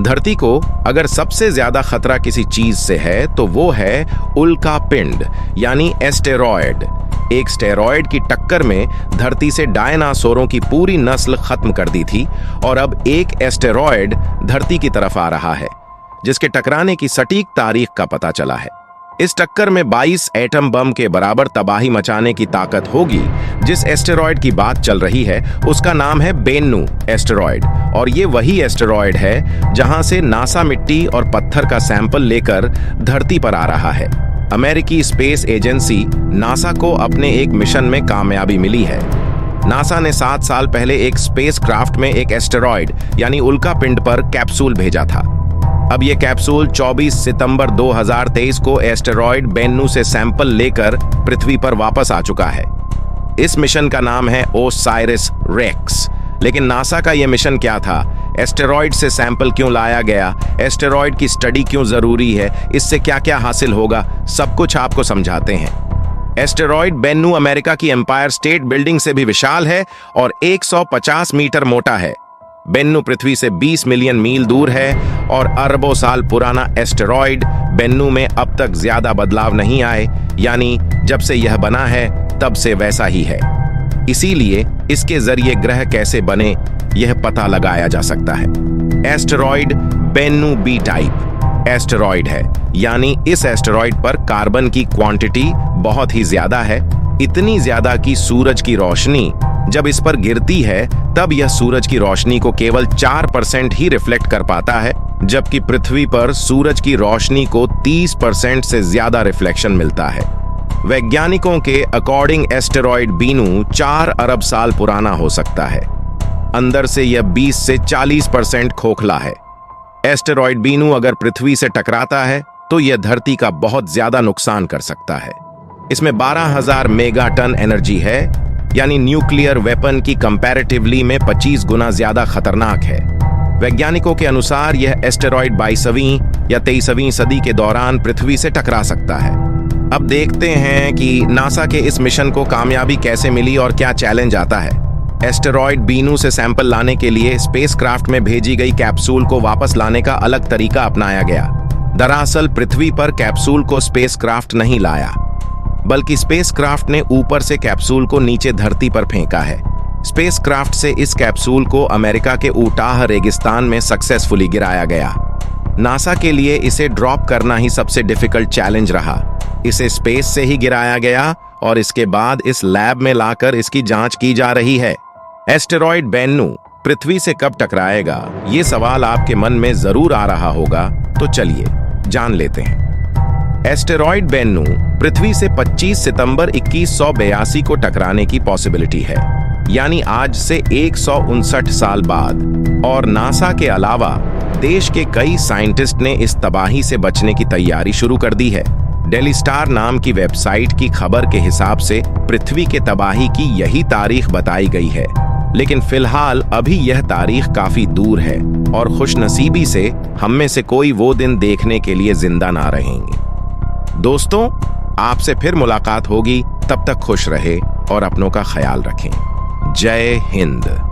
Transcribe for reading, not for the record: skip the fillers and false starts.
धरती को अगर सबसे ज्यादा खतरा किसी चीज से है तो वो है उल्का पिंड यानी एस्टेरॉयड। एक स्टेरॉयड की टक्कर में धरती से डायनासोरों की पूरी नस्ल खत्म कर दी थी और अब एक एस्टेरॉयड धरती की तरफ आ रहा है जिसके टकराने की सटीक तारीख का पता चला है। इस टक्कर में 22 एटम बम के बराबर तबाही मचाने की ताकत होगी। जिस एस्टेरॉयड की बात चल रही है उसका नाम है बेन्नू एस्टेरॉयड और ये वही एस्टेरॉयड है जहां से नासा मिट्टी और पत्थर का सैंपल लेकर धरती पर आ रहा है। अमेरिकी स्पेस एजेंसी नासा को अपने एक मिशन में कामयाबी मिली है। नासा ने 7 साल पहले एक स्पेसक्राफ्ट में एक एस्टेरॉयड यानी उल्का पिंड पर कैप्सूल भेजा था। अब यह कैप्सूल 24 सितंबर 2023 को एस्टेरॉयड बेन्नू से सैंपल लेकर पृथ्वी पर वापस आ चुका है। इस मिशन का नाम है ओसाइरिस रेक्स। लेकिन नासा का यह मिशन क्या था? एस्टेरॉयड से सैंपल क्यों लाया गया? एस्टेरॉयड की स्टडी क्यों जरूरी है? इससे क्या क्या हासिल होगा? सब कुछ आपको समझाते हैं। एस्टेरॉयड बेन्नू अमेरिका की एम्पायर स्टेट बिल्डिंग से भी विशाल है और 150 मीटर मोटा है। बेन्नू पृथ्वी से 20 मिलियन मील दूर है और अरबों साल पुराना एस्टेरॉयड बेन्नू में अब तक ज्यादा बदलाव नहीं आए, यानी जब से यह बना है तब से वैसा ही है। इसीलिए इसके जरिए ग्रह कैसे बने यह पता लगाया जा सकता है। Asteroid Bennu B type asteroid है, यानी इस एस्टेरॉयड पर कार्बन की क्वांटिटी बहुत ही ज्यादा है, इतनी ज्यादा कि सूरज की रोशनी जब इस पर गिरती है तब यह सूरज की रोशनी को केवल 4% ही रिफ्लेक्ट कर पाता है, जबकि पृथ्वी पर सूरज की रोशनी को 30% से ज्यादा रिफ्लेक्शन मिलता है। वैज्ञानिकों के अकॉर्डिंग एस्टेरॉयड बीनू 4 अरब साल पुराना हो सकता है। अंदर से यह 20 से 40% खोखला है। एस्टेरॉयड बीनू अगर पृथ्वी से टकराता है तो यह धरती का बहुत ज्यादा नुकसान कर सकता है। इसमें 12,000 मेगाटन एनर्जी है, यानी न्यूक्लियर वेपन की कंपैरेटिवली में 25 गुना ज्यादा खतरनाक है। वैज्ञानिकों के अनुसार यह एस्टेरॉयड 22वीं या 23वीं सदी के दौरान पृथ्वी से टकरा सकता है। अब देखते हैं कि नासा के इस मिशन को कामयाबी कैसे मिली और क्या चैलेंज आता है। एस्टेरॉयड बीनू से सैंपल लाने के लिए स्पेसक्राफ्ट में भेजी गई कैप्सूल को वापस लाने का अलग तरीका अपनाया गया। दरअसल पृथ्वी पर कैप्सूल को स्पेसक्राफ्ट नहीं लाया, बल्कि स्पेसक्राफ्ट ने ऊपर से कैप्सूल को नीचे धरती पर फेंका है। स्पेसक्राफ्ट से इस कैप्सूल को अमेरिका के ऊटाह रेगिस्तान में सक्सेसफुली गिराया गया। नासा के लिए इसे ड्रॉप करना ही सबसे डिफिकल्ट चैलेंज रहा। इसे स्पेस से ही गिराया गया और इसके बाद इस लैब में लाकर इसकी जांच की जा रही है। एस्टेरॉयड बेन्नू पृथ्वी से कब टकराएगा, ये सवाल आपके मन में जरूर आ रहा होगा, तो चलिए जान लेते हैं। एस्टेरॉयड बेन्नू पृथ्वी से 25 सितंबर 2182 को टकराने की पॉसिबिलिटी है, यानी आज से 159 साल बाद। और नासा के अलावा देश के कई साइंटिस्ट ने इस तबाही से बचने की तैयारी शुरू कर दी है। डेली स्टार नाम की वेबसाइट की खबर के हिसाब से पृथ्वी के तबाही की यही तारीख बताई गई है, लेकिन फिलहाल अभी यह तारीख काफी दूर है और खुशनसीबी से हम में से कोई वो दिन देखने के लिए जिंदा ना रहेंगे। दोस्तों, आपसे फिर मुलाकात होगी, तब तक खुश रहे और अपनों का ख्याल रखें। जय हिंद।